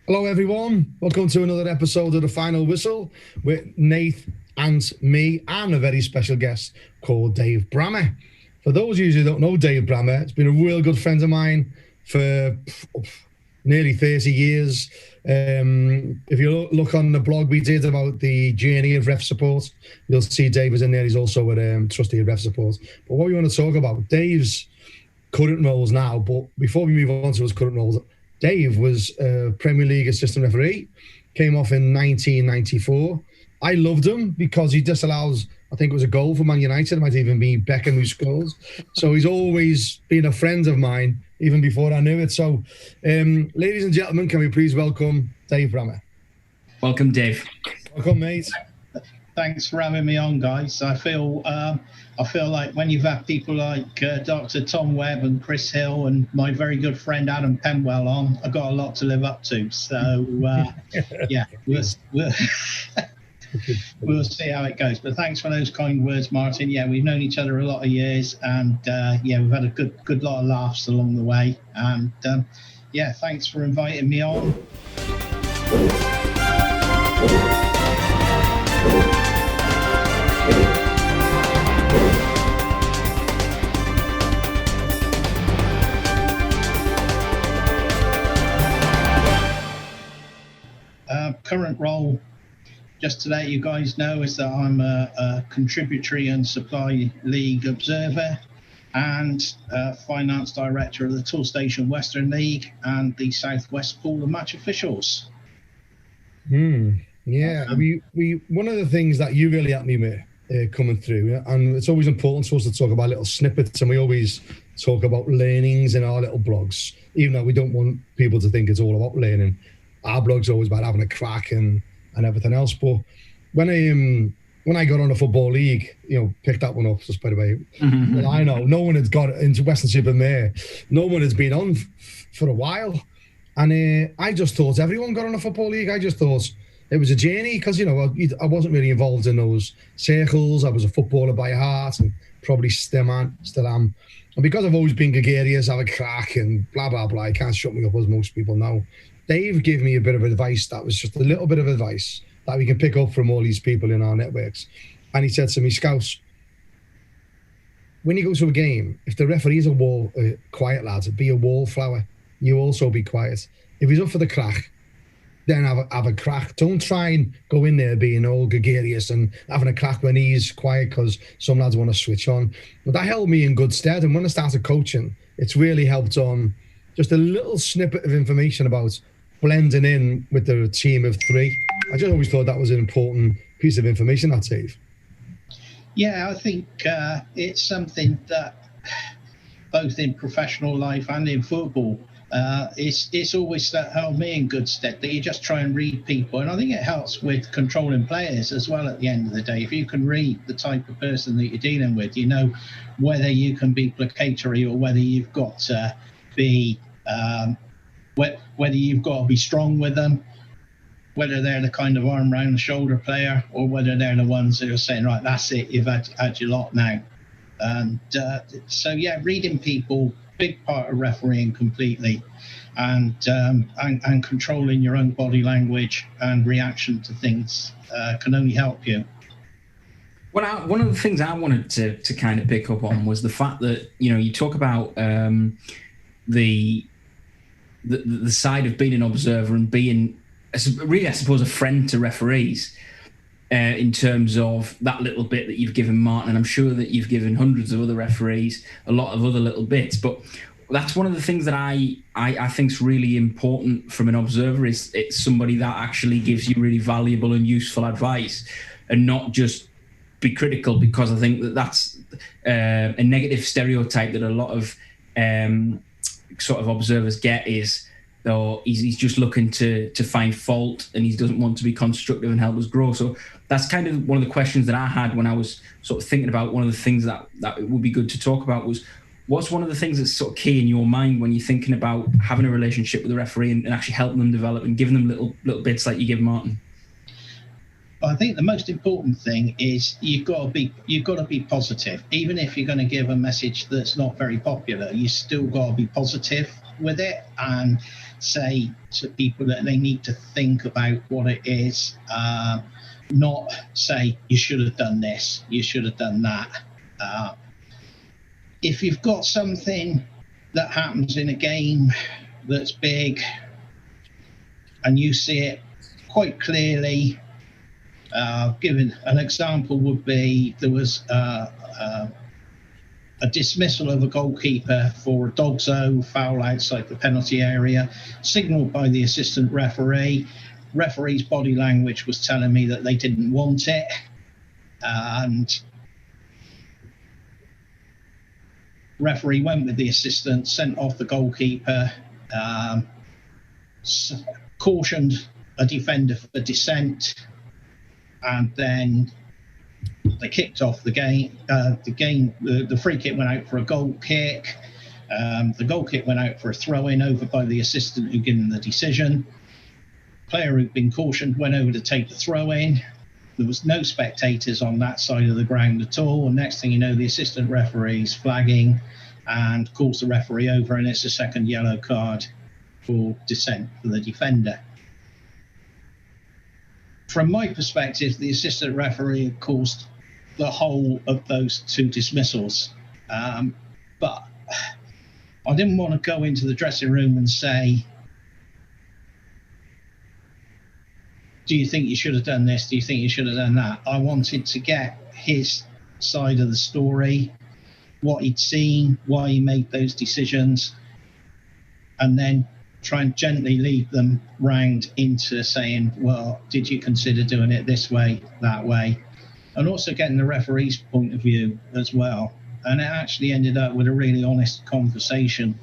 Hello, everyone. Welcome to another episode of The Final Whistle with Nate, Ant, me, and a very special guest called Dave Brammer. For those of you who don't know Dave Brammer, it's been a real good friend of mine for nearly 30 years. If you look on the blog we did about the journey of ref support, you'll see Dave is in there. He's also a trustee of ref support. But what we want to talk about, Dave's current roles now, but before we move on to his current roles, Dave was a Premier League assistant referee, came off in 1994. I loved him because he disallows, I think it was a goal for Man United, it might even be Beckham who scores. So he's always been a friend of mine, even before I knew it. So, ladies and gentlemen, can we please welcome Dave Brammer? Welcome, Dave. Welcome, mate. Thanks for having me on, guys. I feel like when you've had people like Dr. Tom Webb and Chris Hill and my very good friend Adam Penwell on, I've got a lot to live up to. So, yeah, we'll see how it goes. But thanks for those kind words, Martin. Yeah, we've known each other a lot of years, and yeah, we've had a good lot of laughs along the way. And yeah, thanks for inviting me on. Current role, just to let you guys know, is that I'm a contributory and supply league observer and finance director of the Toolstation Weston League and the Southwest Pool of Match Officials. Yeah, we one of the things that you really helped me with coming through, and it's always important to us to talk about little snippets, and we always talk about learnings in our little blogs, even though we don't want people to think it's all about learning. Our blog's always about having a crack and everything else. But when I got on a football league, picked that one up, just by the way. Well, I know no one had got into Western Supermare. No one has been on for a while. And I just thought everyone got on a football league. I just thought it was a journey because, I wasn't really involved in those circles. I was a footballer by heart and probably still am. And because I've always been gregarious, have a crack and blah, blah, blah, I can't shut me up as most people know. Dave gave me a bit of advice that was just a little bit of advice that we can pick up from all these people in our networks. And he said to me, Scouse, when you go to a game, if the referee's a quiet lad, be a wallflower. You also be quiet. If he's up for the crack, then have a crack. Don't try and go in there being all gregarious and having a crack when he's quiet because some lads want to switch on. But that held me in good stead. And when I started coaching, it's really helped on just a little snippet of information about blending in with the team of three. I just always thought that was an important piece of information, that Dave. Yeah, I think it's something that both in professional life and in football, it's always held me in good stead that you just try and read people. And I think it helps with controlling players as well at the end of the day. If you can read the type of person that you're dealing with, you know whether you can be placatory or whether you've got to be whether you've got to be strong with them, whether they're the kind of arm round the shoulder player or whether they're the ones that are saying, right, that's it, you've had your lot now. And so yeah, reading people, big part of refereeing completely, and controlling your own body language and reaction to things can only help you. Well, one of the things I wanted to kind of pick up on was the fact that you talk about the side of being an observer and being really, I suppose, a friend to referees in terms of that little bit that you've given Martin, and I'm sure that you've given hundreds of other referees a lot of other little bits. But that's one of the things that I think is really important from an observer, is it's somebody that actually gives you really valuable and useful advice and not just be critical, because I think that that's a negative stereotype that a lot of sort of observers get, is he's just looking to find fault and he doesn't want to be constructive and help us grow. So that's kind of one of the questions that I had when I was sort of thinking about one of the things that it would be good to talk about was, what's one of the things that's sort of key in your mind when you're thinking about having a relationship with a referee and actually helping them develop and giving them little bits like you give Martin? I think the most important thing is you've got to be positive. Even if you're going to give a message that's not very popular, you still got to be positive with it and say to people that they need to think about what it is, not say you should have done this, you should have done that. If you've got something that happens in a game that's big and you see it quite clearly, given an example would be there was a dismissal of a goalkeeper for a dog's-o foul outside the penalty area, signalled by the assistant referee. Referee's body language was telling me that they didn't want it, and referee went with the assistant, sent off the goalkeeper, cautioned a defender for dissent, and then they kicked off the game. The free kick went out for a goal kick. The goal kick went out for a throw-in over by the assistant who given the decision. Player who'd been cautioned went over to take the throw-in. There was no spectators on that side of the ground at all. And next thing you know, the assistant referee's flagging and calls the referee over, and it's a second yellow card for dissent for the defender. From my perspective, the assistant referee caused the whole of those two dismissals. But I didn't want to go into the dressing room and say, do you think you should have done this? Do you think you should have done that? I wanted to get his side of the story, what he'd seen, why he made those decisions, and then try and gently lead them round into saying, well, did you consider doing it this way, that way? And also getting the referee's point of view as well. And it actually ended up with a really honest conversation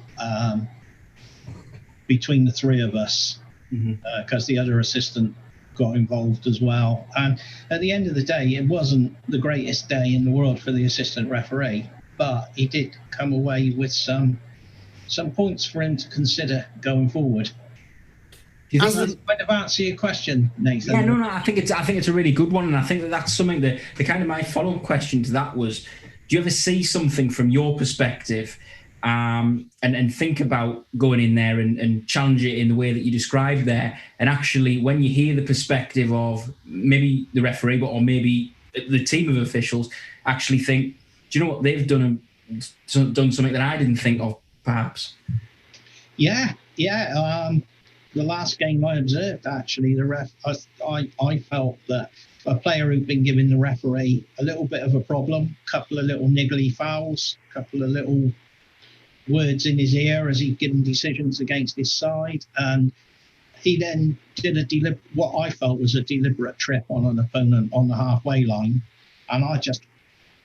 between the three of us, because the other assistant got involved as well. And at the end of the day, it wasn't the greatest day in the world for the assistant referee, but he did come away with some points for him to consider going forward. Do you think that's kind of answer your question, Nathan? Yeah, no. I think it's a really good one, and I think that's something that the kind of my follow-up question to that was: do you ever see something from your perspective, and think about going in there and challenge it in the way that you described there, and actually when you hear the perspective of maybe the referee, or maybe the team of officials, actually think, do you know what, they've done something that I didn't think of, perhaps? Yeah. The last game I observed, actually, the ref, I felt that a player who'd been giving the referee a little bit of a problem, a couple of little niggly fouls, a couple of little words in his ear as he'd given decisions against his side, and he then did what I felt was a deliberate trip on an opponent on the halfway line, and I just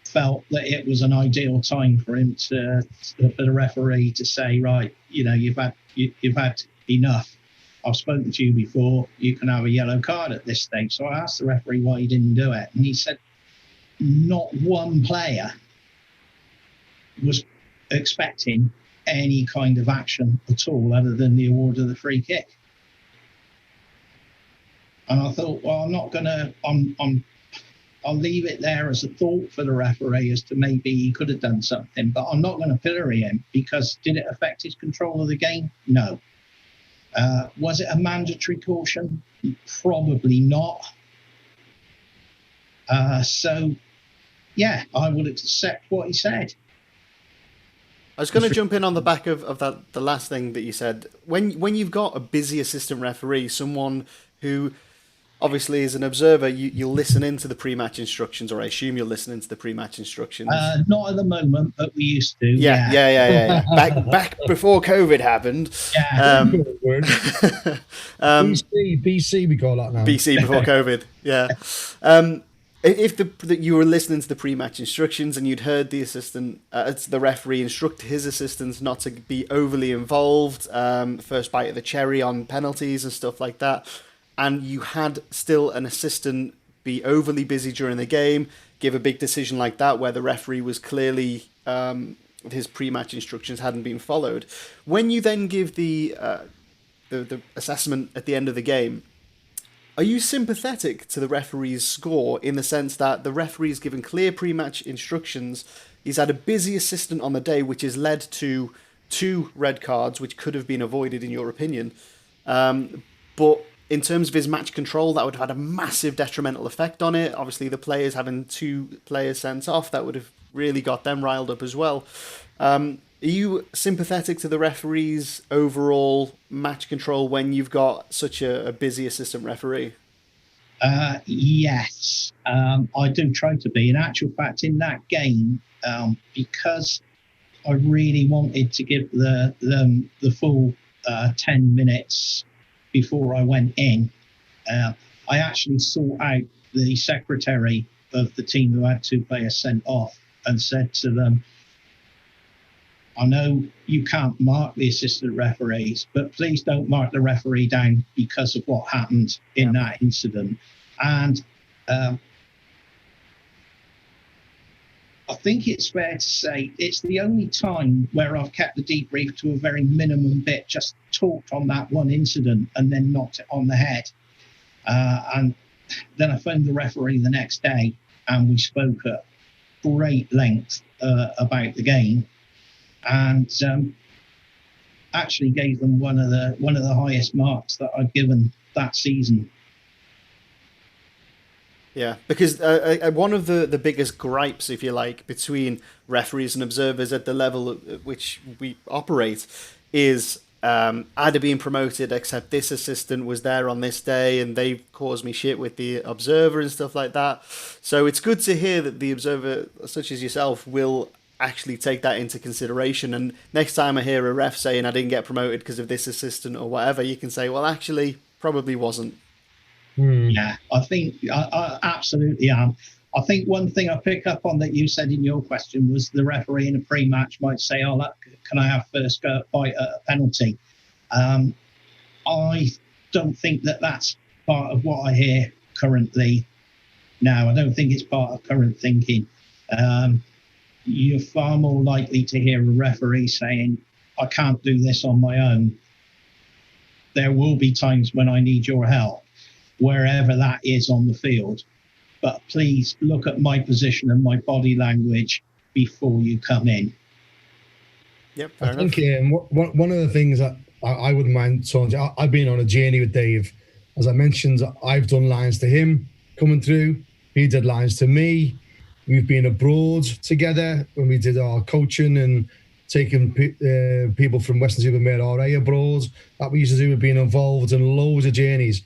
felt that it was an ideal time for him for the referee to say, right, you've had enough. I've spoken to you before. You can have a yellow card at this stage. So I asked the referee why he didn't do it, and he said not one player was expecting any kind of action at all other than the award of the free kick. And I thought, well, I'm not going to. I'll leave it there as a thought for the referee as to maybe he could have done something, but I'm not going to pillory him, because did it affect his control of the game? No. Was it a mandatory caution? Probably not. So, yeah, I would accept what he said. I was going to jump in on the back of that, the last thing that you said. When you've got a busy assistant referee, someone who obviously as an observer, you'll listen into the pre-match instructions, or I assume you'll listen into the pre-match instructions. Not at the moment, but we used to. Yeah. Back before COVID happened. Yeah. BC, we call that now. BC before COVID. Yeah. If you were listening to the pre-match instructions and you'd heard the referee instruct his assistants not to be overly involved, first bite of the cherry on penalties and stuff like that, and you had still an assistant be overly busy during the game, give a big decision like that where the referee was clearly his pre-match instructions hadn't been followed. When you then give the assessment at the end of the game, are you sympathetic to the referee's score in the sense that the referee's given clear pre-match instructions, he's had a busy assistant on the day, which has led to 2 red cards, which could have been avoided in your opinion, But in terms of his match control, that would have had a massive detrimental effect on it. Obviously, the players having 2 players sent off, that would have really got them riled up as well. Are you sympathetic to the referee's overall match control when you've got such a busy assistant referee? Yes, I do try to be. In actual fact, in that game, because I really wanted to give the full 10 minutes before I went in, I actually sought out the secretary of the team who had 2 players sent off and said to them, I know you can't mark the assistant referees, but please don't mark the referee down because of what happened in that incident. And I think it's fair to say it's the only time where I've kept the debrief to a very minimum bit, just talked on that one incident and then knocked it on the head. And then I phoned the referee the next day and we spoke at great length about the game. And actually gave them one of the highest marks that I've given that season. Yeah, because one of the biggest gripes, if you like, between referees and observers at the level at which we operate is I'd have been promoted, except this assistant was there on this day and they caused me shit with the observer and stuff like that. So it's good to hear that the observer, such as yourself, will actually take that into consideration, and next time I hear a ref saying I didn't get promoted because of this assistant or whatever, you can say, well, actually probably wasn't. Yeah, I think I absolutely am. I think one thing I pick up on that you said in your question was the referee in a pre-match might say, oh, can I have first bite at a penalty? I don't think that's part of what I hear currently now. I don't think it's part of current thinking. You're far more likely to hear a referee saying, I can't do this on my own. There will be times when I need your help, wherever that is on the field. But please look at my position and my body language before you come in. Yep, I think one of the things that I wouldn't mind talking to, I've been on a journey with Dave. As I mentioned, I've done lines to him coming through. He did lines to me. We've been abroad together when we did our coaching and taking people from Western-super-Mare RA abroad. That we used to do. We've been involved in loads of journeys.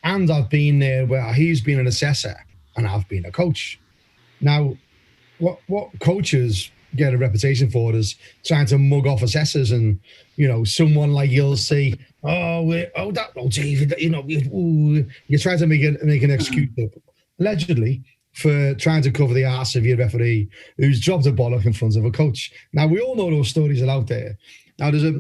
And I've been there where he's been an assessor and I've been a coach. Now, what coaches get a reputation for is trying to mug off assessors, and someone like you'll say, David, you're trying to make an excuse up, allegedly, for trying to cover the arse of your referee who's dropped a bollock in front of a coach. Now, we all know those stories are out there. Now, there's a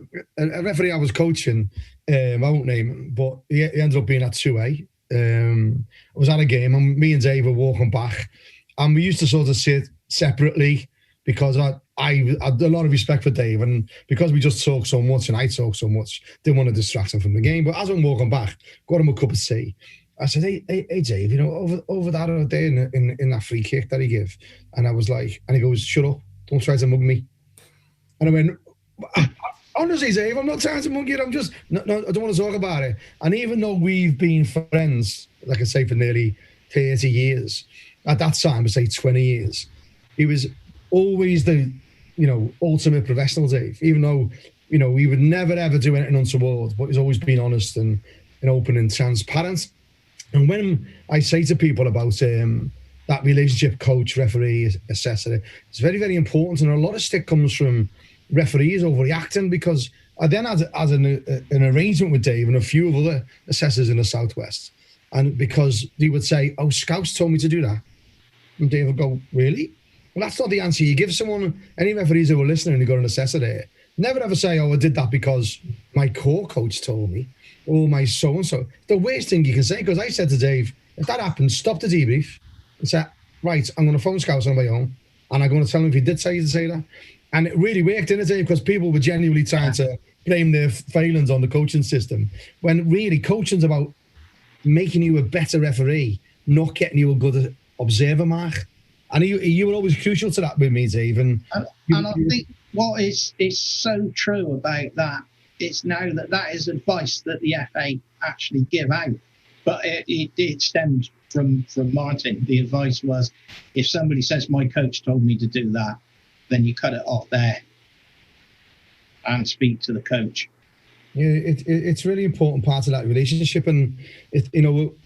referee I was coaching, I won't name him, but he ended up being at 2A. I was at a game, and me and Dave were walking back, and we used to sort of sit separately because I had a lot of respect for Dave, and because we just talk so much and I talk so much, didn't want to distract him from the game. But as I'm walking back, got him a cup of tea. I said, hey Dave, over that other day in that free kick that he gave. And I was like, and he goes, shut up, don't try to mug me. And I went, honestly, Dave, I'm not trying to mug you. I'm just, no, I don't want to talk about it. And even though we've been friends, like I say, for nearly 30 years, at that time, I say 20 years, he was always the, ultimate professional, Dave. Even though, he would never, ever do anything untoward, but he's always been honest and open and transparent. And when I say to people about that relationship, coach, referee, assessor, it's very, very important. And a lot of stick comes from referees overreacting, because I then had an arrangement with Dave and a few of other assessors in the Southwest. And because they would say, oh, Scouts told me to do that. And Dave would go, really? Well, that's not the answer you give someone. Any referees who were listening and who got an assessor there, never ever say, oh, I did that because my core coach told me, or my so-and-so. The worst thing you can say, because I said to Dave, if that happens, stop the debrief and say, right, I'm going to phone Scouts on my own, and I'm going to tell him if he did say to say that. And it really worked, didn't it, Dave? Because people were genuinely trying to blame their failings on the coaching system, when really coaching's about making you a better referee, not getting you a good observer mark. And you were always crucial to that with me, Dave. And I think what is so true about that it's now that is advice that the FA actually give out. But it stemmed from Martin. The advice was, if somebody says my coach told me to do that, then you cut it off there and speak to the coach. Yeah, it's really important part of that relationship, and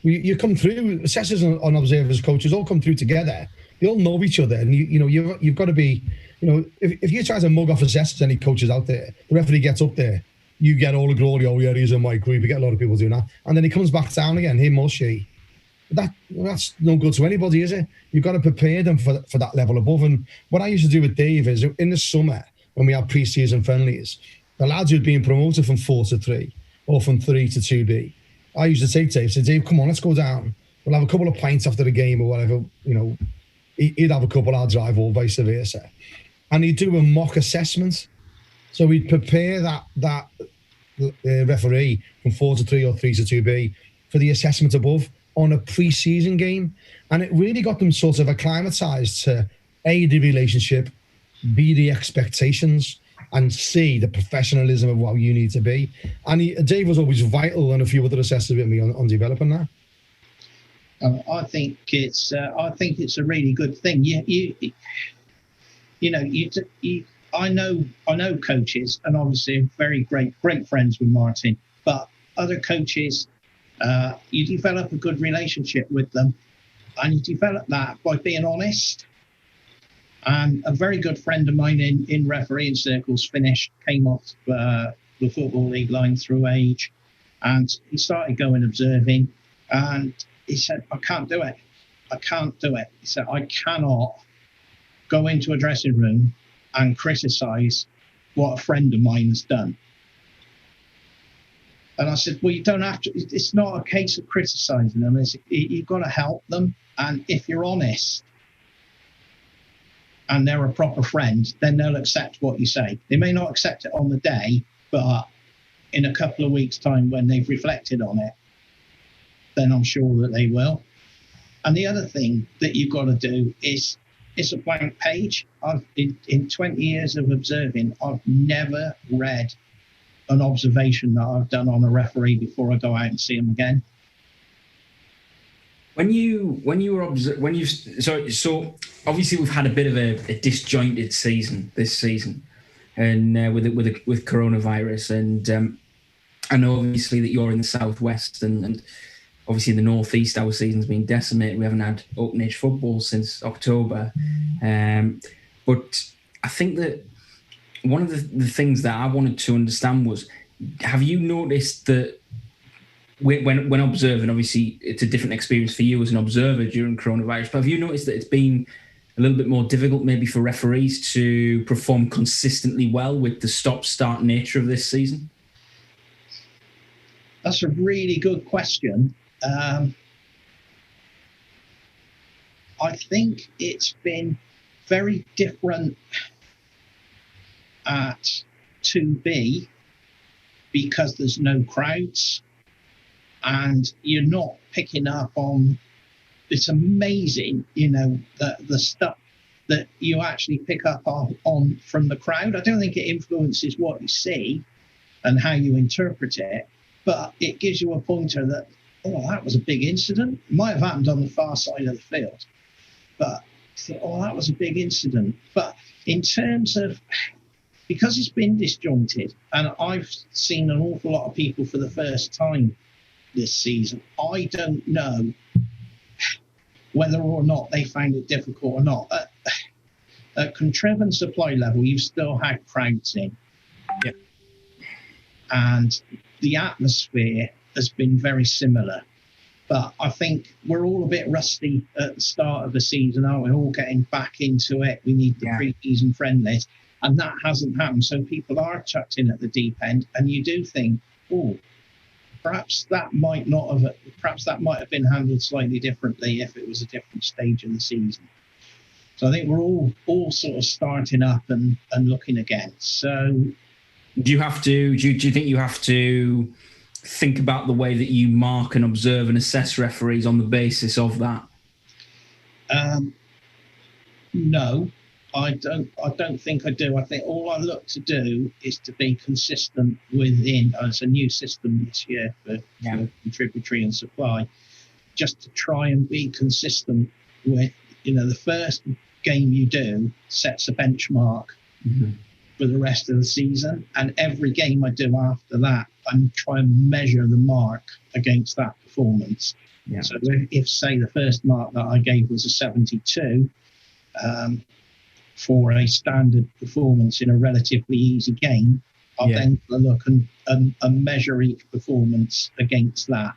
you come through, assessors and observers, coaches all come through together. They all know each other, and you've got to be, if you try to mug off assessors, any coaches out there, the referee gets up there, you get all the glory. Oh yeah, he's in my group. You get a lot of people doing that, and then he comes back down again, him or she. That's no good to anybody, is it? You've got to prepare them for that level above. And what I used to do with Dave is, in the summer when we had pre-season friendlies, the lads who'd been promoted from 4 to 3 or from 3 to 2B, I used to take Dave, say, Dave, come on, let's go down. We'll have a couple of pints after the game or whatever. He'd have a couple, I'll drive, or vice versa. And he'd do a mock assessment. So we'd prepare that referee from 4 to 3 or 3 to 2B for the assessment above on a pre-season game. And it really got them sort of acclimatized to A, the relationship, B, the expectations, and C, the professionalism of what you need to be. And Dave was always vital, and a few other assessors with me on developing that. I think it's a really good thing. I know coaches, and obviously very great friends with Martin, but other coaches, you develop a good relationship with them, and you develop that by being honest. And a very good friend of mine in refereeing circles came off the Football League line through age, and he started going observing, and he said, I can't do it. He said, I cannot go into a dressing room and criticise what a friend of mine has done. And I said, well, you don't have to. It's not a case of criticising them. You've got to help them. And if you're honest and they're a proper friend, then they'll accept what you say. They may not accept it on the day, but in a couple of weeks' time when they've reflected on it, then I'm sure that they will. And the other thing that you've got to do is it's a blank page. In 20 years of observing, I've never read an observation that I've done on a referee before I go out and see him again. So obviously we've had a bit of a disjointed season this season, and with coronavirus, and I know obviously that you're in the southwest, and obviously in the northeast our season's been decimated. We haven't had open age football since October, but I think that one of the things that I wanted to understand was, have you noticed that when observing, obviously it's a different experience for you as an observer during coronavirus, but have you noticed that it's been a little bit more difficult maybe for referees to perform consistently well with the stop-start nature of this season? That's a really good question. I think it's been very different at 2B because there's no crowds and you're not picking up on. It's amazing, the stuff that you actually pick up on from the crowd. I don't think it influences what you see and how you interpret it, but it gives you a pointer that, that was a big incident. It might have happened on the far side of the field, but you think, that was a big incident. But in terms of, because it's been disjointed, and I've seen an awful lot of people for the first time this season, I don't know whether or not they found it difficult or not. At Contributory supply level, you've still had crowds in. Yep. And the atmosphere has been very similar. But I think we're all a bit rusty at the start of the season, aren't we? All getting back into it. We need the pre-season friendlies. And that hasn't happened. So people are chucked in at the deep end. And you do think, perhaps that might have been handled slightly differently if it was a different stage of the season. So I think we're all sort of starting up and looking again. So do you think you have to think about the way that you mark and observe and assess referees on the basis of that? No, I don't think I do. I think all I look to do is to be consistent within. It's a new system this year for contributory and supply, just to try and be consistent with, the first game you do sets a benchmark for the rest of the season, and every game I do after that, I'm trying to measure the mark against that performance. Yeah. So if say the first mark that I gave was a 72. For a standard performance in a relatively easy game, I'll then look and measure each performance against that.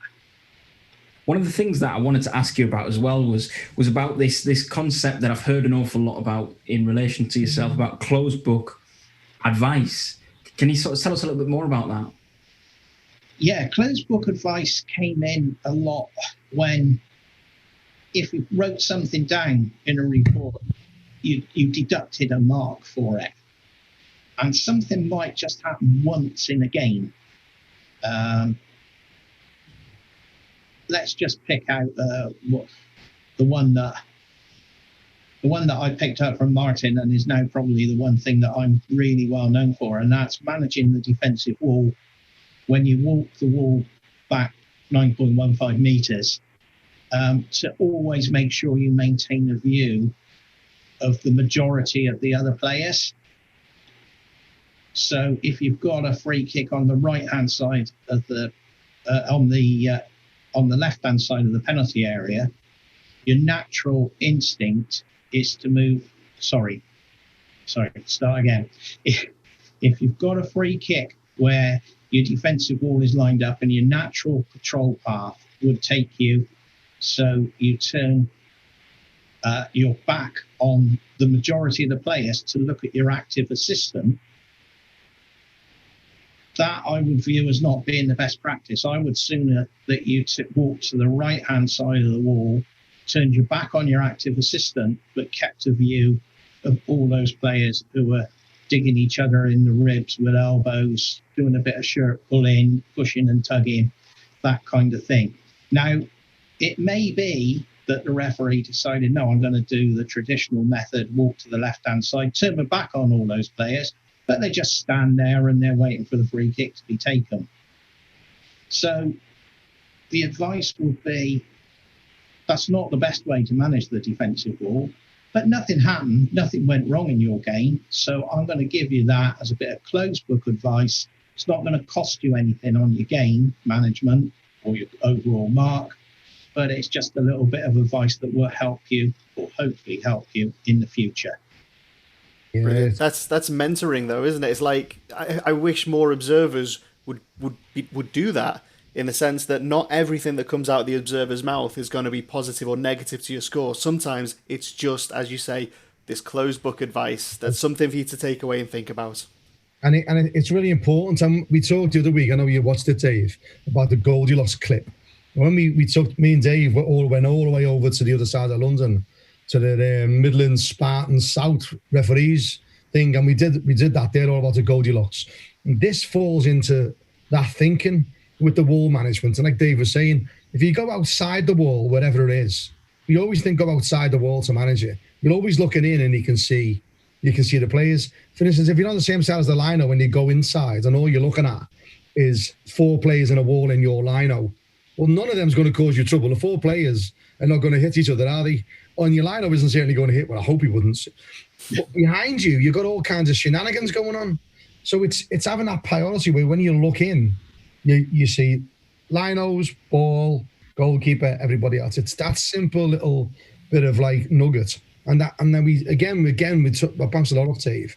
One of the things that I wanted to ask you about as well was about this concept that I've heard an awful lot about in relation to yourself, about closed book advice. Can you sort of tell us a little bit more about that? Yeah, closed book advice came in a lot when, if you wrote something down in a report, you deducted a mark for it, and something might just happen once in a game. Let's just pick out the one that I picked up from Martin, and is now probably the one thing that I'm really well known for, and that's managing the defensive wall. When you walk the wall back 9.15 meters, to always make sure you maintain a view of the majority of the other players. So if you've got a free kick on the right hand side of the on the left hand side of the penalty area, your natural instinct is to move. Sorry, start again. If you've got a free kick where your defensive wall is lined up, and your natural patrol path would take you, so you turn your back on the majority of the players to look at your active assistant, that I would view as not being the best practice. I would sooner that you walk to the right-hand side of the wall, turned your back on your active assistant, but kept a view of all those players who were digging each other in the ribs with elbows, doing a bit of shirt pulling, pushing and tugging, that kind of thing. Now, it may be that the referee decided, no, I'm going to do the traditional method, walk to the left-hand side, turn my back on all those players, but they just stand there and they're waiting for the free kick to be taken. So the advice would be, that's not the best way to manage the defensive wall, but nothing happened, nothing went wrong in your game, so I'm going to give you that as a bit of closed book advice. It's not going to cost you anything on your game management or your overall mark, but it's just a little bit of advice that will help you, or hopefully help you in the future. Yeah. That's mentoring, though, isn't it? It's like I wish more observers would do that, in the sense that not everything that comes out of the observer's mouth is going to be positive or negative to your score. Sometimes it's just, as you say, this closed book advice. That's something for you to take away and think about. And it's really important. And we talked the other week, I know you watched it, Dave, about the Goldilocks clip. When we took, me and Dave went all the way over to the other side of London, to the Midlands, Spartan, South referees thing, and we did that there, all about the Goldilocks. And this falls into that thinking with the wall management. And like Dave was saying, if you go outside the wall, wherever it is, we always think go outside the wall to manage it. You're always looking in, and you can see the players. For instance, if you're on the same side as the lino when you go inside, and all you're looking at is 4 players in a wall in your lino, well, none of them's going to cause you trouble. The 4 players are not going to hit each other, are they? On your lino isn't certainly going to hit. Well, I hope he wouldn't. But behind you, you've got all kinds of shenanigans going on. So it's having that priority where when you look in, you see linos, ball, goalkeeper, everybody else. It's that simple little bit of like nugget. And then we bounced a lot off Dave.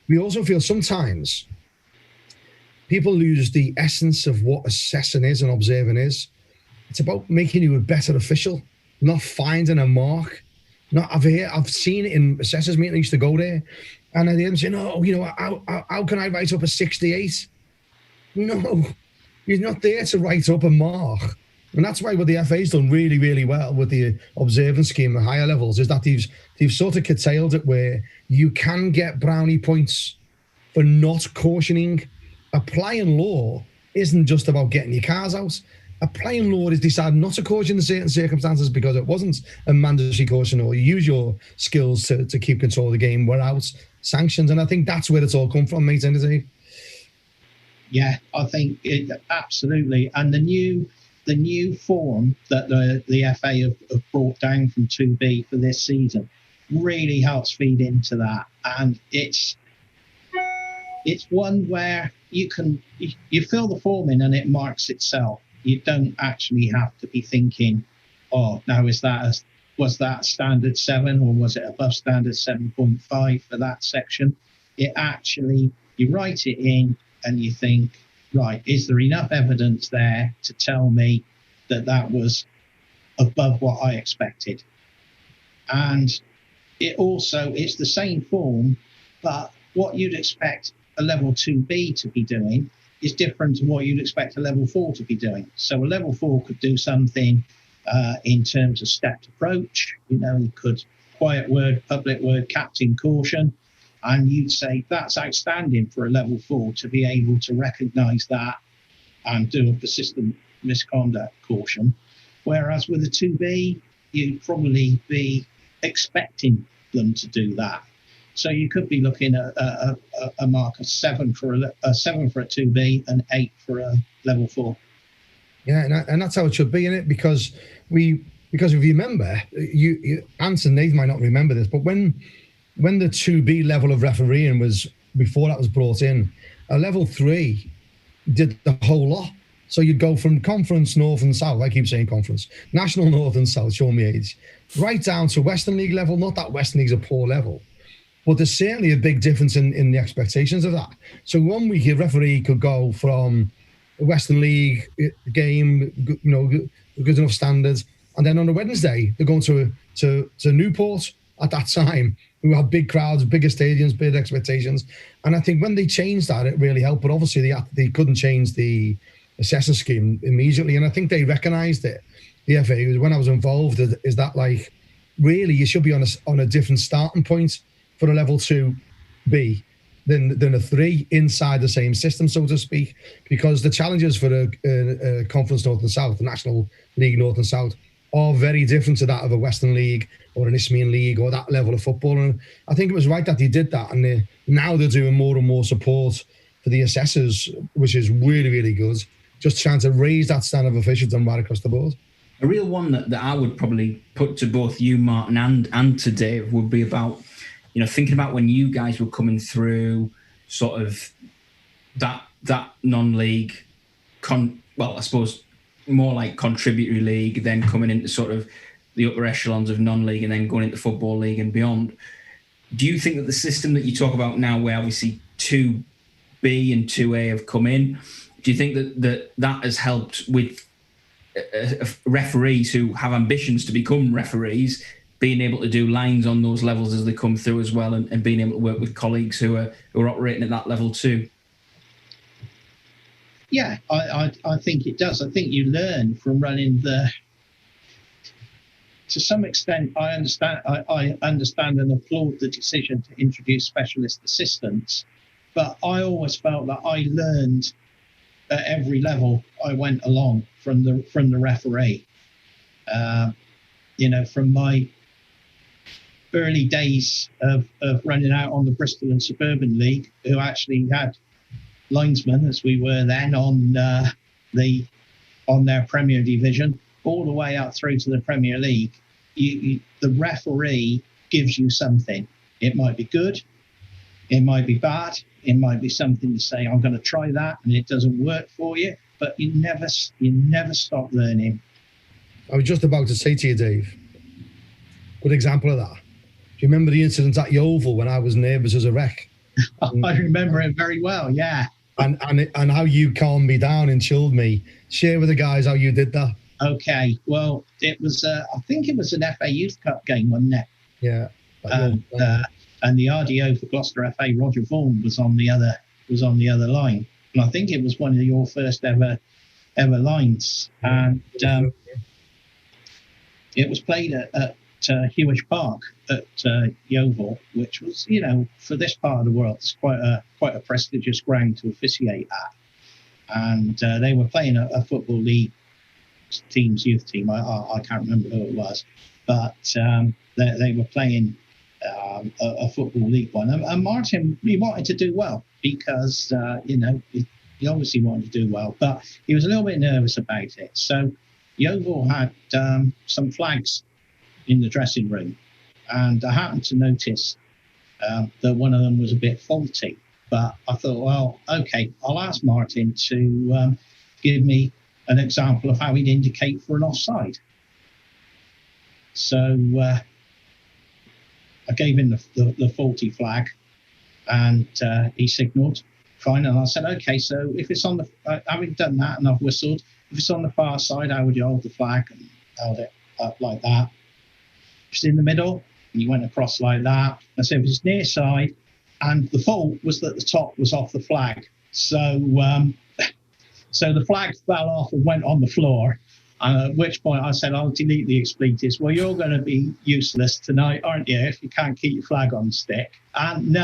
We also feel sometimes people lose the essence of what assessing is and observing is. It's about making you a better official, not finding a mark. I've seen it in assessors meeting. I used to go there, and at the end saying, how can I write up a 68? No, you're not there to write up a mark. And that's why what the FA's done really, really well with the observance scheme at higher levels is that they've sort of curtailed it where you can get brownie points for not cautioning. Applying law isn't just about getting your cars out. a playing law is decided not to caution in certain circumstances because it wasn't a mandatory caution, or you use your skills to keep control of the game without sanctions. And I think that's where it's all come from, mate, isn't it? Yeah, I think absolutely. And the new form that the FA have brought down from 2B for this season really helps feed into that. And it's one where you fill the form in and it marks itself. You don't actually have to be thinking, oh, now was that standard 7 or was it above standard 7.5 for that section? It actually, you write it in and you think, right, is there enough evidence there to tell me that was above what I expected? And it's the same form, but what you'd expect a level 2B to be doing is different to what you'd expect a level 4 to be doing. So a level 4 could do something in terms of stepped approach. You could quiet word, public word, captain, caution. And you'd say that's outstanding for a level 4 to be able to recognise that and do a persistent misconduct caution. Whereas with a 2B, you'd probably be expecting them to do that. So you could be looking at a mark of 7 for a 7 for a 2B and 8 for a level 4. Yeah, and that's how it should be, innit? Because if you remember, Ant and Nathan might not remember this, but when the 2B level of refereeing was, before that was brought in, a level 3 did the whole lot. So you'd go from conference, north and south, I keep saying conference, national north and south, show me age, right down to Western League level. Not that Western League's a poor level, but there's certainly a big difference in the expectations of that. So 1 week a referee could go from a Western League game, good enough standards, and then on a Wednesday they're going to Newport at that time, who had big crowds, bigger stadiums, big expectations. And I think when they changed that, it really helped. But obviously they couldn't change the assessor scheme immediately, and I think they recognised it. The FA, when I was involved, is that like really you should be on a different starting point for a level 2B than a 3 inside the same system, so to speak, because the challenges for a Conference North and South, the National League North and South, are very different to that of a Western League or an Isthmian League or that level of football. And I think it was right that they did that, and now they're doing more and more support for the assessors, which is really, really good. Just trying to raise that standard of officialdom right across the board. A real one that I would probably put to both you, Martin, and to Dave would be about, thinking about when you guys were coming through sort of that non-league, I suppose more like contributory league, then coming into sort of the upper echelons of non-league and then going into football league and beyond. Do you think that the system that you talk about now, where obviously 2B and 2A have come in, do you think that has helped with referees who have ambitions to become referees, being able to do lines on those levels as they come through as well, and being able to work with colleagues who are operating at that level too? Yeah, I think it does. I think you learn from running to some extent. I understand and applaud the decision to introduce specialist assistants, but I always felt that I learned at every level I went along from the referee. From my early days of running out on the Bristol and Suburban League, who actually had linesmen, as we were then, on their Premier Division, all the way up through to the Premier League. The referee gives you something. It might be good, it might be bad, it might be something to say, I'm going to try that, and it doesn't work for you, but you never stop learning. I was just about to say to you, Dave, good example of that. Do you remember the incident at Yeovil when I was neighbours as a wreck? I remember it very well, yeah. And how you calmed me down and chilled me. Share with the guys how you did that. Okay, well, it was, I think it was an FA Youth Cup game, wasn't it? Yeah. And the RDO for Gloucester FA, Roger Vaughan, was on the other line, and I think it was one of your first ever lines. And it was played at Hewish Park at Yeovil, which was, for this part of the world, it's quite a prestigious ground to officiate at. And they were playing a football league team's youth team. I can't remember who it was, but they were playing a football league one. And Martin, he wanted to do well because, he obviously wanted to do well, but he was a little bit nervous about it. So Yeovil had some flags in the dressing room, and I happened to notice that one of them was a bit faulty. But I thought, well, okay, I'll ask Martin to give me an example of how he'd indicate for an offside. So I gave him the faulty flag, and he signalled. Fine, and I said, okay, so if it's on the, having done that and I've whistled, if it's on the far side, how would you hold the flag? And held it up like that. If it's in the middle, and you went across like that. I said, if it's near side, and the fault was that the top was off the flag. So so the flag fell off and went on the floor, at which point I said, I'll delete the expletives. Well, you're going to be useless tonight, aren't you, if you can't keep your flag on the stick? And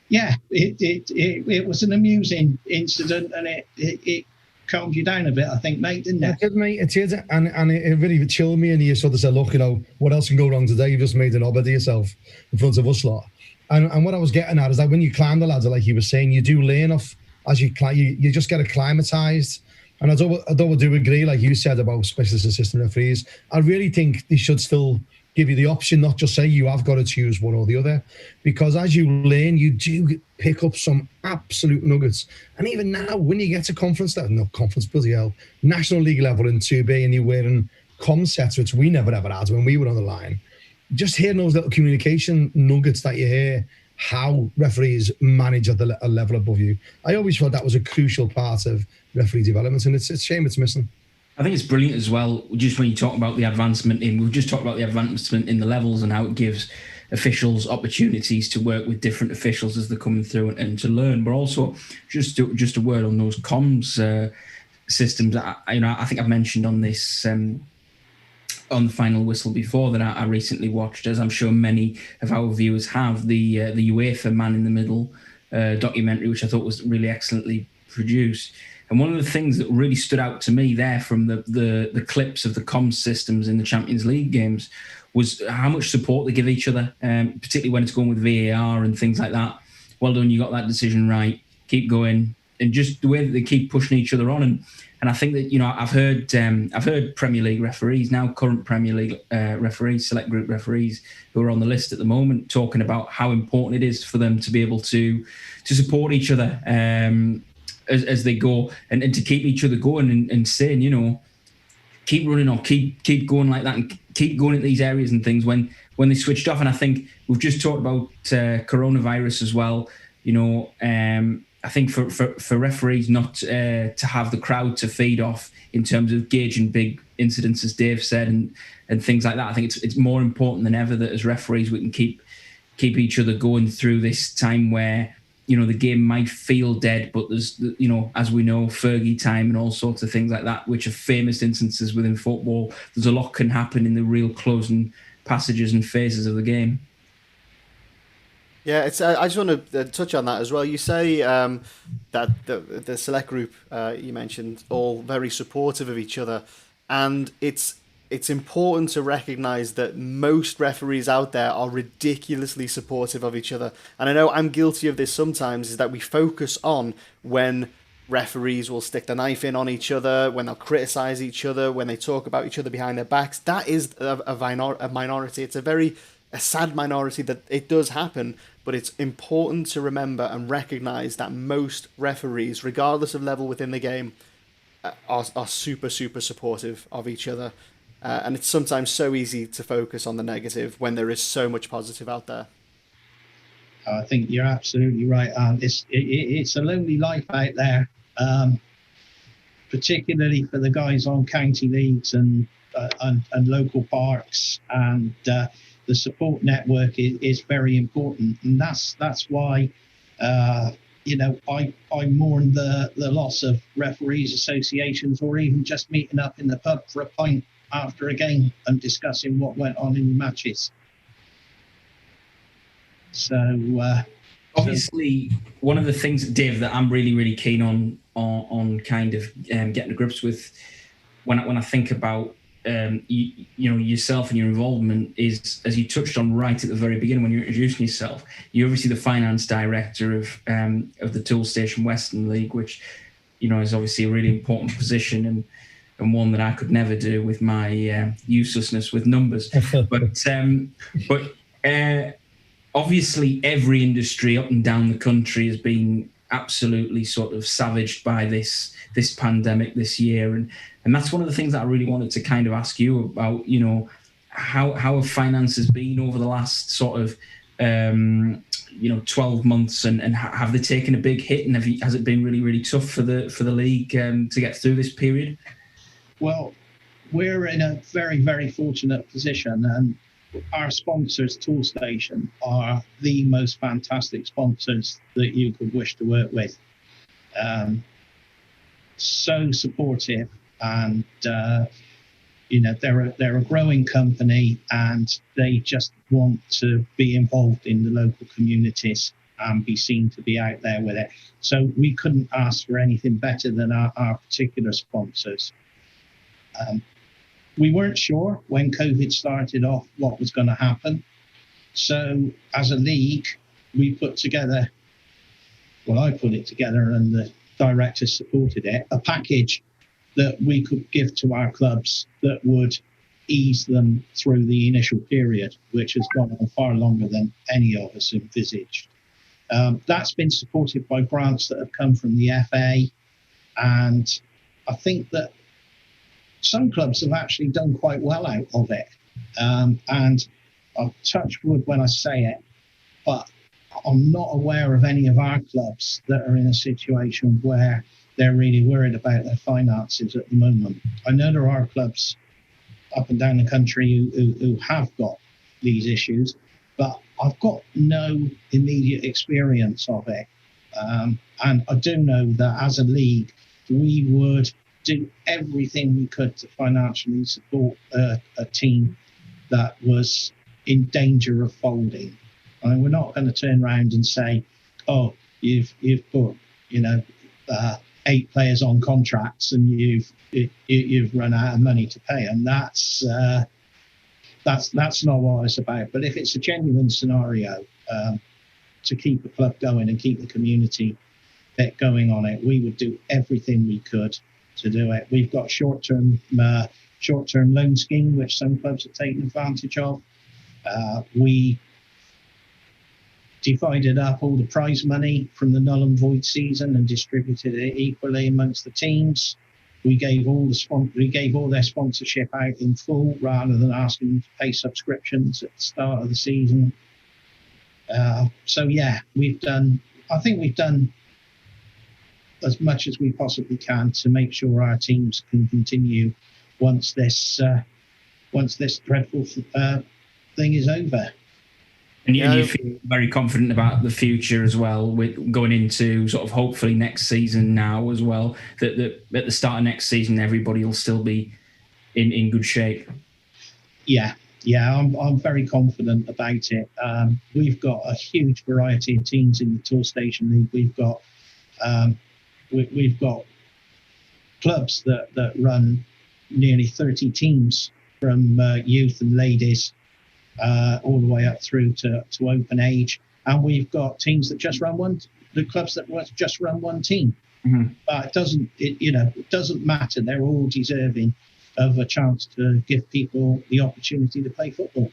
yeah, it was an amusing incident, and it calmed you down a bit, I think, mate, didn't it? It did, mate. It did, and it really chilled me. And you sort of said, look, what else can go wrong today? You've just made an obber of yourself in front of us lot. And what I was getting at is that when you climb the ladder, like you were saying, you do learn off as you climb. You just get acclimatized. And although I do agree, like you said, about specialist assistant referees, I really think they should still give you the option, not just say you have got to choose one or the other, because as you learn, you do pick up some absolute nuggets. And even now, when you get to conference level, not conference, bloody hell, National League level in 2B, and you're wearing comm sets, which we never ever had when we were on the line, just hearing those little communication nuggets that you hear, how referees manage at a level above you. I always thought that was a crucial part of referee development, and it's a shame it's missing. I think it's brilliant as well, just when you talk about the advancement we've just talked about the advancement in the levels and how it gives officials opportunities to work with different officials as they're coming through and to learn, but also just a word on those comms systems. I think I've mentioned on this, on the Final Whistle before, that I recently watched, as I'm sure many of our viewers have, the UEFA Man in the Middle documentary, which I thought was really excellently produced. And one of the things that really stood out to me there from the clips of the comms systems in the Champions League games was how much support they give each other, particularly when it's going with VAR and things like that. Well done, you got that decision right. Keep going, and just the way that they keep pushing each other on. And I think that I've heard Premier League referees now, current Premier League referees, select group referees who are on the list at the moment, talking about how important it is for them to be able to support each other. As they go and to keep each other going and saying, keep running or keep going like that and keep going at these areas and things when they switched off. And I think we've just talked about coronavirus as well. I think for referees not to have the crowd to feed off in terms of gauging big incidents, as Dave said, and things like that. I think it's more important than ever that as referees we can keep each other going through this time where the game might feel dead, but there's, as we know, Fergie time and all sorts of things like that, which are famous instances within football. There's a lot can happen in the real closing passages and phases of the game. Yeah, I just want to touch on that as well. You say that the select group you mentioned, all very supportive of each other, and it's important to recognise that most referees out there are ridiculously supportive of each other. And I know I'm guilty of this sometimes, is that we focus on when referees will stick the knife in on each other, when they'll criticise each other, when they talk about each other behind their backs. That is a minority. It's a sad minority that it does happen, but it's important to remember and recognise that most referees, regardless of level within the game, are super, super supportive of each other. And it's sometimes so easy to focus on the negative when there is so much positive out there. I think you're absolutely right, Ant. It's a lonely life out there, particularly for the guys on county leagues and local parks. And the support network is very important, and that's why I mourn the loss of referees associations, or even just meeting up in the pub for a pint after a game and discussing what went on in the matches. So obviously, one of the things, Dave, that I'm really, really keen on kind of getting to grips with when I think about yourself and your involvement is, as you touched on right at the very beginning when you were introducing yourself, you're obviously the finance director of the Toolstation Weston League, which is obviously a really important position and one that I could never do with my uselessness with numbers. but obviously every industry up and down the country has been absolutely sort of savaged by this pandemic this year, and that's one of the things that I really wanted to kind of ask you about. How have finances been over the last sort of 12 months, and have they taken a big hit, and has it been really, really tough for the league to get through this period? Well, we're in a very, very fortunate position, and our sponsors, Toolstation, are the most fantastic sponsors that you could wish to work with. So supportive, and they're a growing company, and they just want to be involved in the local communities and be seen to be out there with it. So we couldn't ask for anything better than our particular sponsors. We weren't sure when COVID started off what was going to happen. So as a league, I put it together, and the directors supported it, a package that we could give to our clubs that would ease them through the initial period, which has gone on far longer than any of us envisaged. That's been supported by grants that have come from the FA, and I think that some clubs have actually done quite well out of it. And I'll touch wood when I say it, but I'm not aware of any of our clubs that are in a situation where they're really worried about their finances at the moment. I know there are clubs up and down the country who have got these issues, but I've got no immediate experience of it. And I do know that as a league, we would do everything we could to financially support a team that was in danger of folding. I mean, we're not going to turn around and say, "Oh, you've put 8 players on contracts and you've run out of money to pay them." That's not what it's about. But if it's a genuine scenario to keep the club going and keep the community bit going on it, we would do everything we could to do it. We've got short-term loan scheme, which some clubs have taken advantage of. We divided up all the prize money from the null and void season and distributed it equally amongst the teams. We gave all their sponsorship out in full rather than asking them to pay subscriptions at the start of the season. So yeah, I think we've done as much as we possibly can to make sure our teams can continue once this dreadful thing is over. And you feel very confident about the future as well, with going into sort of hopefully next season now as well, that at the start of next season everybody will still be in good shape. Yeah, I'm very confident about it. We've got a huge variety of teams in the Toolstation League. We've got clubs that run nearly 30 teams from youth and ladies all the way up through to open age, and we've got teams that just run clubs that just run one team. Mm-hmm. But it doesn't matter. They're all deserving of a chance to give people the opportunity to play football.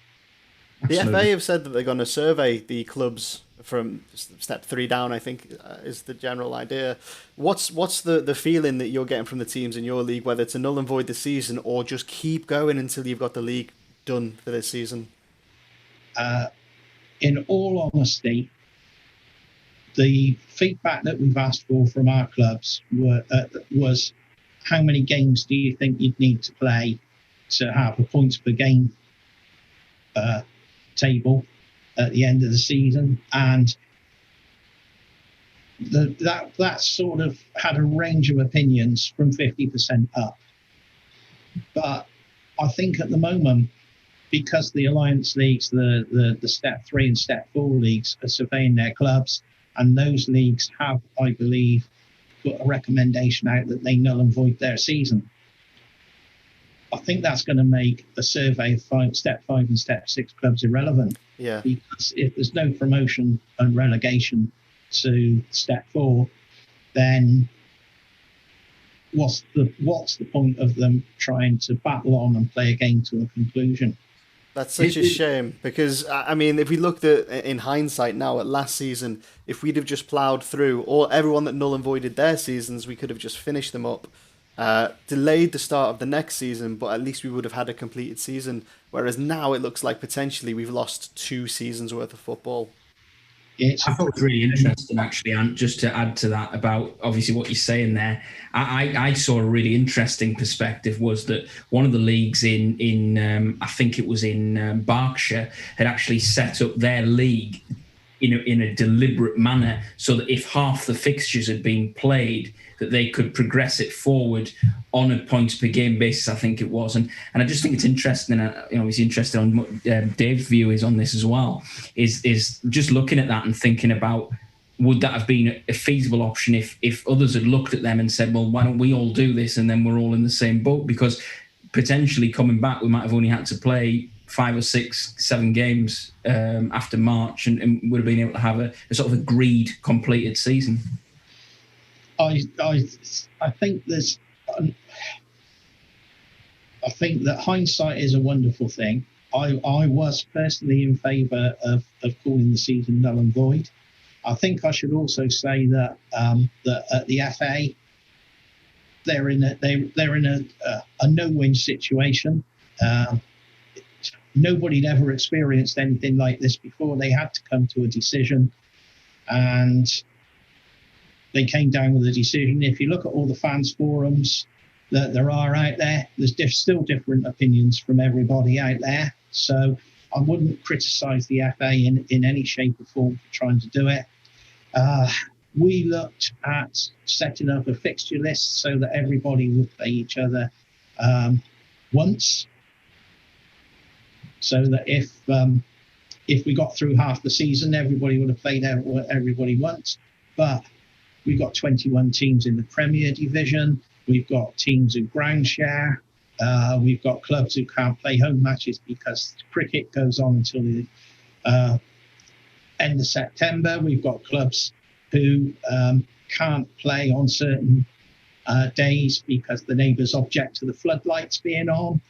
Absolutely. The FA have said that they're going to survey the clubs from step 3 down, I think, is the general idea. What's the feeling that you're getting from the teams in your league, whether to null and void the season or just keep going until you've got the league done for this season? In all honesty, the feedback that we've asked for from our clubs was, how many games do you think you'd need to play to have a points per game table at the end of the season? And that sort of had a range of opinions from 50% up. But I think at the moment, because the Alliance Leagues, the Step 3 and Step 4 leagues are surveying their clubs, and those leagues have, I believe, put a recommendation out that they null and void their season. I think that's going to make the survey of Step 5 and Step 6 clubs irrelevant. Yeah. Because if there's no promotion and relegation to Step 4, then what's the point of them trying to battle on and play a game to a conclusion? That's such a shame, because, I mean, if we looked at, in hindsight now, at last season, if we'd have just ploughed through, or everyone that null and voided their seasons, we could have just finished them up, delayed the start of the next season, but at least we would have had a completed season. Whereas now it looks like potentially we've lost 2 seasons worth of football. I thought it was really interesting, actually, and just to add to that about obviously what you're saying there, I saw a really interesting perspective was that one of the leagues in I think it was in Berkshire had actually set up their league in a deliberate manner so that if half the fixtures had been played, that they could progress it forward on a points per game basis, I think it was. And I just think it's interesting, and he's interested on what Dave's view is on this as well, is just looking at that and thinking about, would that have been a feasible option if others had looked at them and said, well, why don't we all do this and then we're all in the same boat? Because potentially coming back, we might have only had to play 5 or 6, 7 games after March and would have been able to have a sort of agreed completed season. I think I think that hindsight is a wonderful thing. I was personally in favour of calling the season null and void. I think I should also say that that at the FA they're in a no-win situation. Nobody'd ever experienced anything like this before. They had to come to a decision, and they came down with a decision. If you look at all the fans forums that there are out there, there's still different opinions from everybody out there. So I wouldn't criticise the FA in any shape or form for trying to do it. We looked at setting up a fixture list so that everybody would play each other once, so that if we got through half the season, everybody would have played everybody once. But we've got 21 teams in the Premier Division. We've got teams who ground share. We've got clubs who can't play home matches because cricket goes on until the end of September. We've got clubs who can't play on certain days because the neighbours object to the floodlights being on.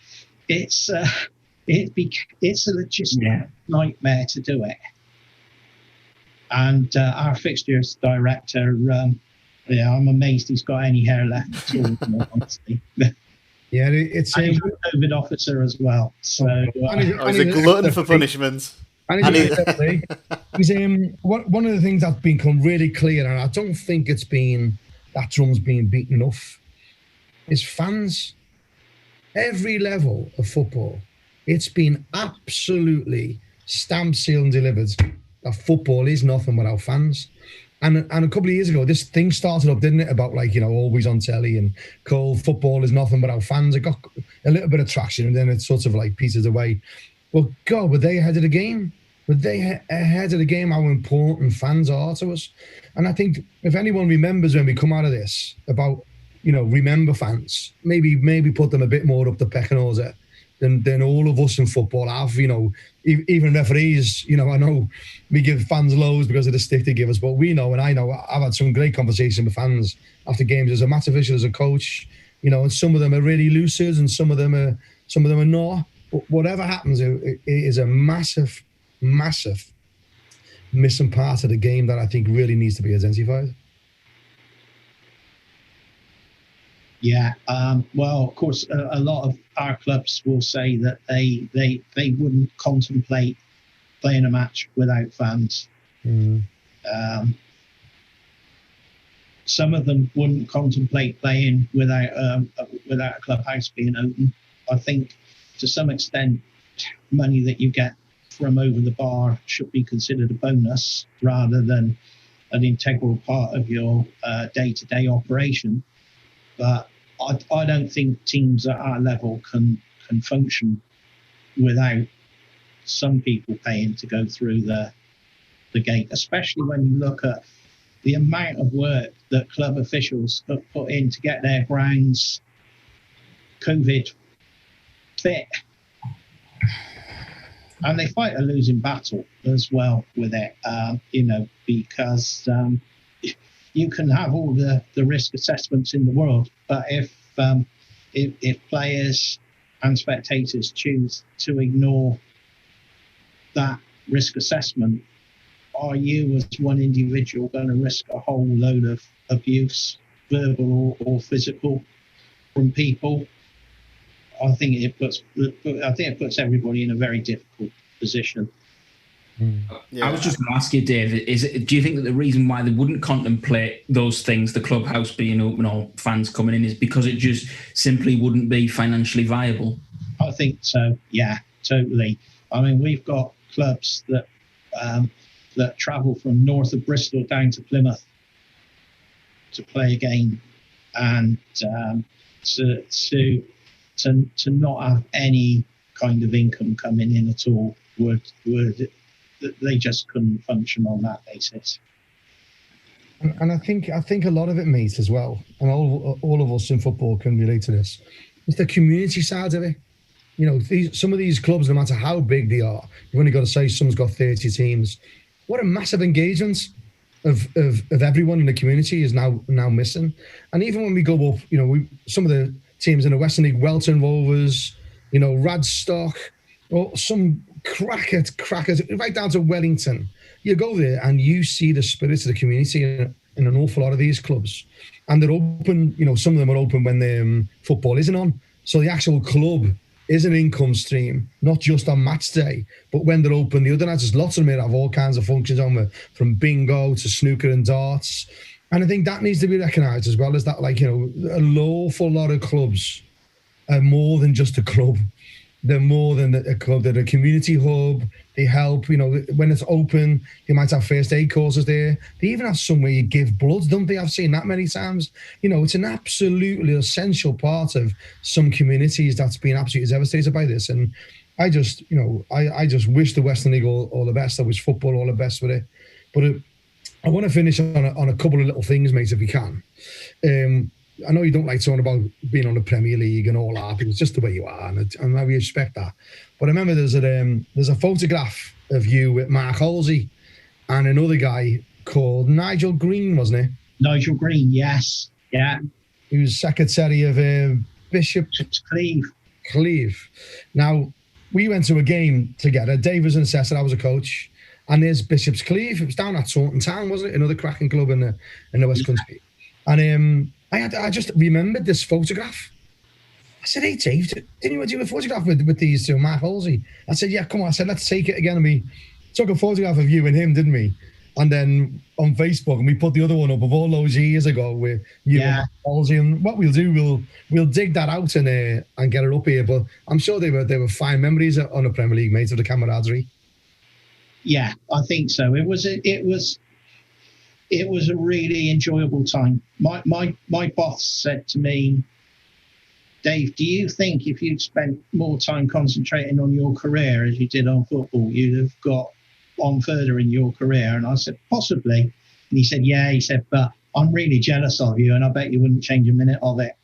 It's a logistic nightmare to do it. And our fixtures director, I'm amazed he's got any hair left at all, honestly. Yeah, it's and he's a COVID officer as well. So he's a glutton for punishments. And he's one of the things that's become really clear, and I don't think it's been that drum's being beaten enough, is fans. Every level of football, it's been absolutely stamped, sealed, and delivered that football is nothing without fans. And a couple of years ago, this thing started up, didn't it? About always on telly and cold football is nothing without fans. It got a little bit of traction, and then it sort of pieces away. Well, God, were they ahead of the game? Were they ahead of the game? How important fans are to us? And I think if anyone remembers when we come out of this about remember fans, maybe put them a bit more up the pecking order than all of us in football have. Even referees, I know we give fans loads because of the stick they give us, but we know, and I know, I've had some great conversation with fans after games as a match official, as a coach, and some of them are really lucid and some of them are not. But whatever happens, it is a massive, massive missing part of the game that I think really needs to be identified. Yeah, well, of course, a lot of our clubs will say that they wouldn't contemplate playing a match without fans. Mm. Some of them wouldn't contemplate playing without a clubhouse being open. I think to some extent, money that you get from over the bar should be considered a bonus rather than an integral part of your day-to-day operation. But I don't think teams at our level can function without some people paying to go through the gate, especially when you look at the amount of work that club officials have put in to get their grounds COVID fit. And they fight a losing battle as well with it, because you can have all the risk assessments in the world, but if players and spectators choose to ignore that risk assessment, are you as one individual going to risk a whole load of abuse, verbal or physical, from people? I think it puts everybody in a very difficult position. Yeah. I was just going to ask you, Dave, do you think that the reason why they wouldn't contemplate those things, the clubhouse being open or fans coming in, is because it just simply wouldn't be financially viable? I think so. Yeah, totally. I mean, we've got clubs that travel from north of Bristol down to Plymouth to play a game, and to not have any kind of income coming in at all would they just couldn't function on that basis. And I think a lot of it, mate, as well, and all of us in football can relate to this. It's the community side of it. You know, some of these clubs, no matter how big they are, you've only got to say someone's got 30 teams. What a massive engagement of everyone in the community is now missing. And even when we go up, you know, some of the teams in the Western League, Welton Rovers, you know, Radstock, or some crackers, right down to Wellington. You go there and you see the spirit of the community in an awful lot of these clubs. And they're open, you know, some of them are open when the football isn't on. So the actual club is an income stream, not just on match day, but when they're open the other night. There's lots of them that have all kinds of functions on there, from bingo to snooker and darts. And I think that needs to be recognised as well, as that, like, you know, an awful lot of clubs are more than just a club. They're more than a club. They're a community hub. They help, you know, when it's open, you might have first aid courses there. They even have somewhere you give blood, don't they? I've seen that many times. You know, it's an absolutely essential part of some communities that's been absolutely devastated by this. And I just, you know, I just wish the Western League all the best. I wish football all the best with it. But I want to finish on a couple of little things, mate, if we can. I know you don't like talking about being on the Premier League and all that, because it's just the way you are, and I respect that. But I remember there's a photograph of you with Mark Halsey and another guy called Nigel Green, wasn't it? Nigel Green, yes. Yeah. He was secretary of Bishop's Cleeve. Now, we went to a game together. Dave was an assessor, I was a coach. And there's Bishop's Cleeve. It was down at Taunton Town, wasn't it? Another cracking club in the West Country. And I just remembered this photograph. I said, "Hey, Dave, didn't you do a photograph with these two, Mark Halsey?" I said, "Yeah, come on." I said, "Let's take it again." And we took a photograph of you and him, didn't we? And then on Facebook, and we put the other one up of all those years ago with you and Mark Halsey. And what we'll do, we'll dig that out and get it up here. But I'm sure they were fine memories on the Premier League, mate, of the camaraderie. Yeah, I think so. It was a really enjoyable time. My boss said to me, "Dave, do you think if you'd spent more time concentrating on your career as you did on football, you'd have got on further in your career?" And I said, "Possibly." And he said, "Yeah," he said, "but I'm really jealous of you, and I bet you wouldn't change a minute of it."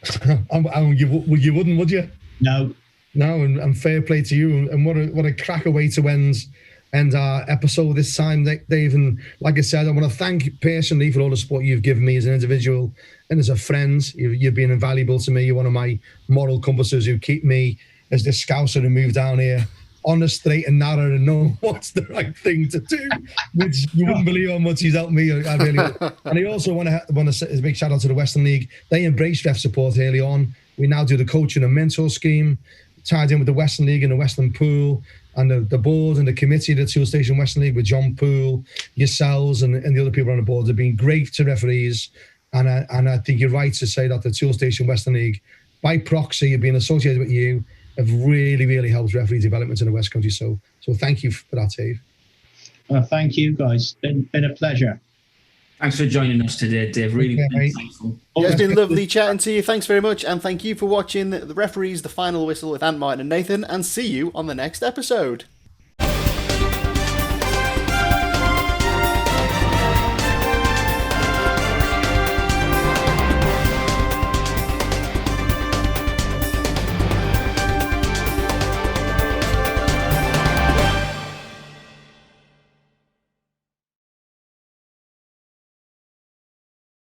You wouldn't, would you? No. No, and fair play to you. And what a cracker way to end our episode this time, Dave. And like I said, I want to thank you personally for all the support you've given me as an individual and as a friend. You've been invaluable to me. You're one of my moral compasses who keep me, as this Scouser who moved down here, on the straight and narrow and know what's the right thing to do, which you wouldn't believe how much he's helped me. I really would. And I also want to say a big shout out to the Western League. They embraced ref support early on. We now do the coaching and mentor scheme, tied in with the Western League and the Western Pool, and the board and the committee of the Toolstation Weston League with John Poole, yourselves, and the other people on the board have been great to referees. And I think you're right to say that the Toolstation Weston League, by proxy, being associated with you, have really, really helped referee development in the West Country. So thank you for that, Dave. Thank you, guys. Been a pleasure. Thanks for joining us today, Dave. Really thankful. Yeah, it's been lovely chatting to you. Thanks very much. And thank you for watching The Referees, The Final Whistle with Ant, Martin and Nathan. And see you on the next episode.